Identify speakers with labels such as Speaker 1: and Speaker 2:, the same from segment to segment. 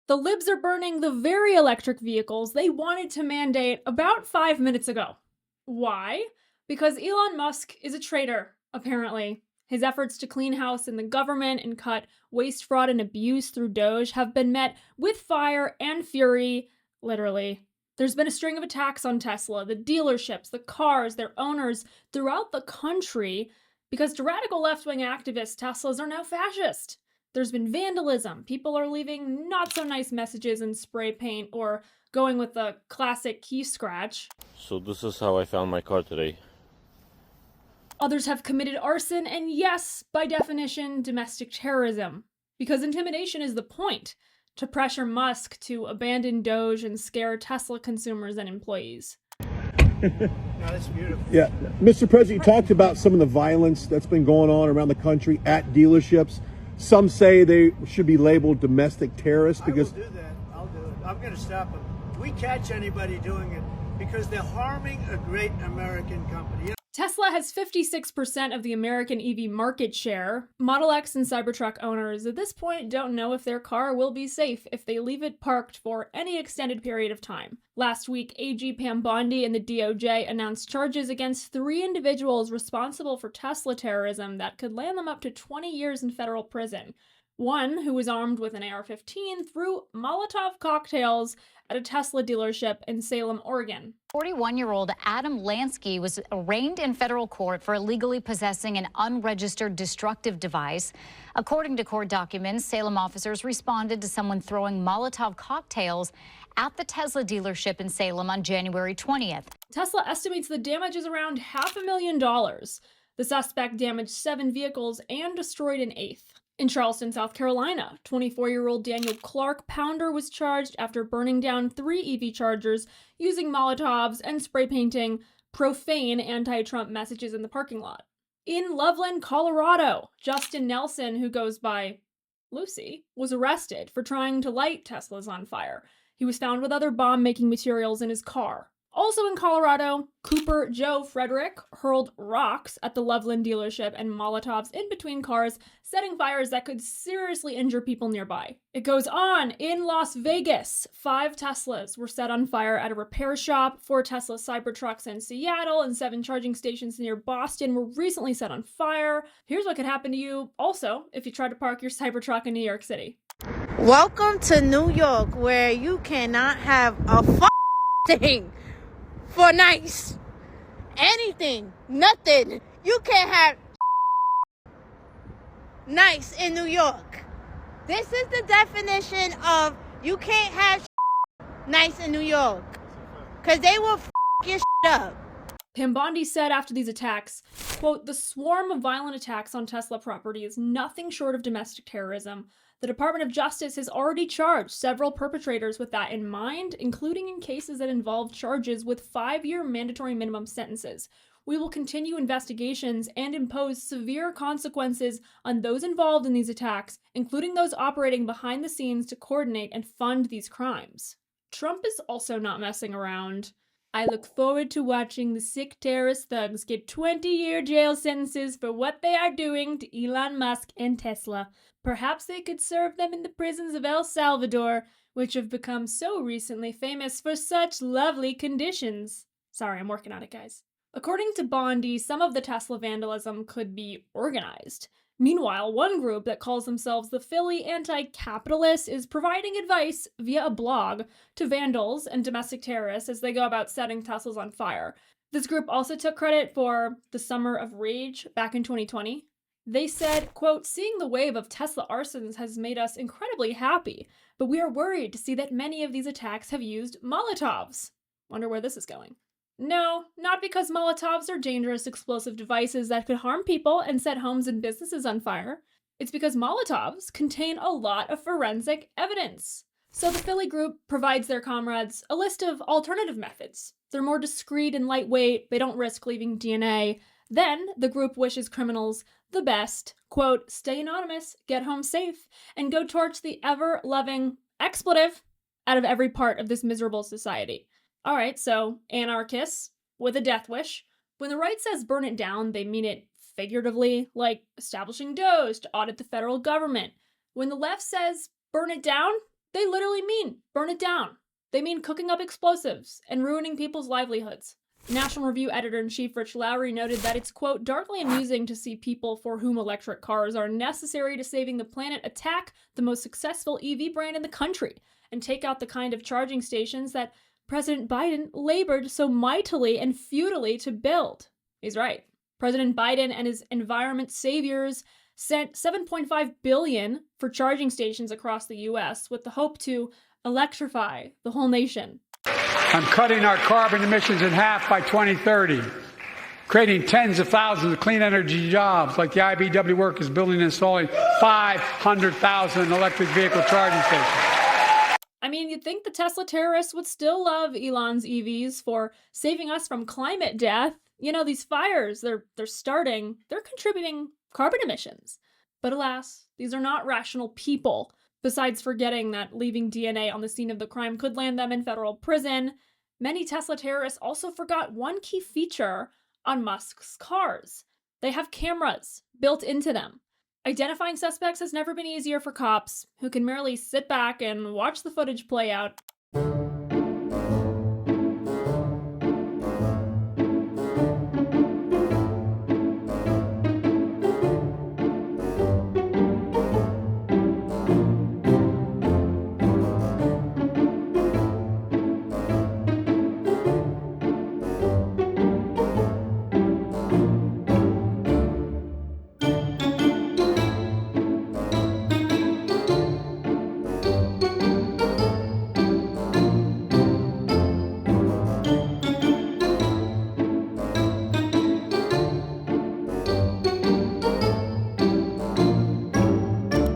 Speaker 1: The libs are burning the very electric vehicles they wanted to mandate about 5 minutes ago. Why? Because Elon Musk is a traitor, apparently. His efforts to clean house in the government and cut waste, fraud, and abuse through Doge have been met with fire and fury, literally. There's been a string of attacks on Tesla, the dealerships, the cars, their owners throughout the country, because to radical left-wing activists, Teslas are now fascist. There's been vandalism. People are leaving not so nice messages in spray paint or going with the classic key scratch.
Speaker 2: So this is how I found my car today.
Speaker 1: Others have committed arson and, yes, by definition, domestic terrorism. Because intimidation is the point, to pressure Musk to abandon Doge and scare Tesla consumers and employees.
Speaker 3: No, that's beautiful.
Speaker 4: Yeah, Mr. President, you talked about some of the violence that's been going on around the country at dealerships. Some say they should be labeled domestic terrorists because...
Speaker 3: I will do that. I'll do it. I'm going to stop them. We catch anybody doing it because they're harming a great American company.
Speaker 1: Tesla has 56% of the American EV market share. Model X and Cybertruck owners at this point don't know if their car will be safe if they leave it parked for any extended period of time. Last week, AG Pam Bondi and the DOJ announced charges against 3 individuals responsible for Tesla terrorism that could land them up to 20 years in federal prison. One, who was armed with an AR-15, threw Molotov cocktails at a Tesla dealership in Salem, Oregon.
Speaker 5: 41-year-old Adam Lansky was arraigned in federal court for illegally possessing an unregistered destructive device. According to court documents, Salem officers responded to someone throwing Molotov cocktails at the Tesla dealership in Salem on January 20th.
Speaker 1: Tesla estimates the damage is around $500,000. The suspect damaged 7 vehicles and destroyed an 8th. In Charleston, South Carolina, 24-year-old Daniel Clark Pounder was charged after burning down 3 EV chargers using Molotovs and spray painting profane anti-Trump messages in the parking lot. In Loveland, Colorado, Justin Nelson, who goes by Lucy, was arrested for trying to light Teslas on fire. He was found with other bomb-making materials in his car. Also in Colorado, Cooper Joe Frederick hurled rocks at the Loveland dealership and Molotovs in between cars, setting fires that could seriously injure people nearby. It goes on. In Las Vegas, 5 Teslas were set on fire at a repair shop. 4 Tesla Cybertrucks in Seattle and 7 charging stations near Boston were recently set on fire. Here's what could happen to you also if you try to park your Cybertruck in New York City.
Speaker 6: Welcome to New York, where you cannot have a thing for nice. Anything. Nothing. You can't have nice in New York. This is the definition of you can't have nice in New York. Because they will your up.
Speaker 1: Pam Bondi said after these attacks, quote, "The swarm of violent attacks on Tesla property is nothing short of domestic terrorism. The Department of Justice has already charged several perpetrators with that in mind, including in cases that involve charges with 5-year mandatory minimum sentences. We will continue investigations and impose severe consequences on those involved in these attacks, including those operating behind the scenes to coordinate and fund these crimes." Trump is also not messing around. "I look forward to watching the sick terrorist thugs get 20-year jail sentences for what they are doing to Elon Musk and Tesla. Perhaps they could serve them in the prisons of El Salvador, which have become so recently famous for such lovely conditions." Sorry, I'm working on it, guys. According to Bondi, some of the Tesla vandalism could be organized. Meanwhile, one group that calls themselves the Philly Anti-Capitalists is providing advice via a blog to vandals and domestic terrorists as they go about setting Teslas on fire. This group also took credit for the Summer of Rage back in 2020. They said, quote, "Seeing the wave of Tesla arsons has made us incredibly happy, but we are worried to see that many of these attacks have used Molotovs." Wonder where this is going. No, not because Molotovs are dangerous explosive devices that could harm people and set homes and businesses on fire. It's because Molotovs contain a lot of forensic evidence. So the Philly group provides their comrades a list of alternative methods. They're more discreet and lightweight, they don't risk leaving DNA. Then the group wishes criminals the best, quote, "Stay anonymous, get home safe, and go torch the ever-loving expletive out of every part of this miserable society." All right, so anarchists with a death wish. When the right says burn it down, they mean it figuratively, like establishing Doge to audit the federal government. When the left says burn it down, they literally mean burn it down. They mean cooking up explosives and ruining people's livelihoods. National Review editor-in-chief Rich Lowry noted that it's, quote, darkly amusing to see people for whom electric cars are necessary to saving the planet attack the most successful EV brand in the country and take out the kind of charging stations that President Biden labored so mightily and futilely to build. He's right. President Biden and his environment saviors sent $7.5 billion for charging stations across the U.S. with the hope to electrify the whole nation.
Speaker 7: I'm cutting our carbon emissions in half by 2030, creating tens of thousands of clean energy jobs like the IBEW workers building and installing 500,000 electric vehicle charging stations.
Speaker 1: I mean, you'd think the Tesla terrorists would still love Elon's EVs for saving us from climate death. You know, these fires they're starting, they're contributing carbon emissions. But alas, these are not rational people. Besides forgetting that leaving DNA on the scene of the crime could land them in federal prison, many Tesla terrorists also forgot one key feature on Musk's cars. They have cameras built into them. Identifying suspects has never been easier for cops, who can merely sit back and watch the footage play out.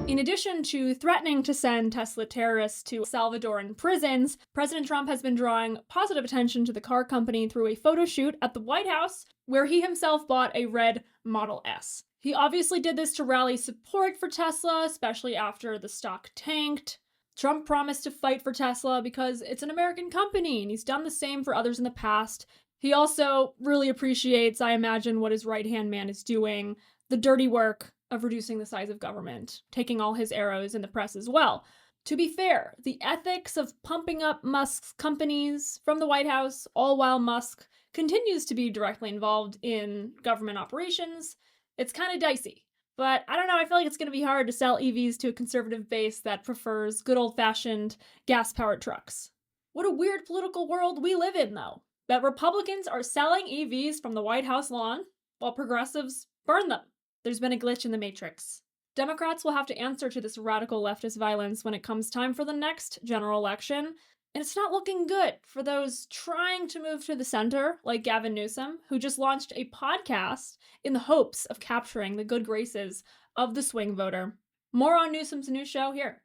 Speaker 1: In addition to threatening to send Tesla terrorists to Salvadoran prisons, President Trump has been drawing positive attention to the car company through a photo shoot at the White House, where he himself bought a red Model S. He obviously did this to rally support for Tesla, especially after the stock tanked. Trump promised to fight for Tesla because it's an American company, and he's done the same for others in the past. He also really appreciates, I imagine, what his right-hand man is doing, the dirty work of reducing the size of government, taking all his arrows in the press as well. To be fair, the ethics of pumping up Musk's companies from the White House, all while Musk continues to be directly involved in government operations, it's kind of dicey. But I don't know, I feel like it's going to be hard to sell EVs to a conservative base that prefers good old-fashioned gas-powered trucks. What a weird political world we live in, though, that Republicans are selling EVs from the White House lawn while progressives burn them. There's been a glitch in the matrix. Democrats will have to answer to this radical leftist violence when it comes time for the next general election, and it's not looking good for those trying to move to the center, like Gavin Newsom, who just launched a podcast in the hopes of capturing the good graces of the swing voter. More on Newsom's new show here.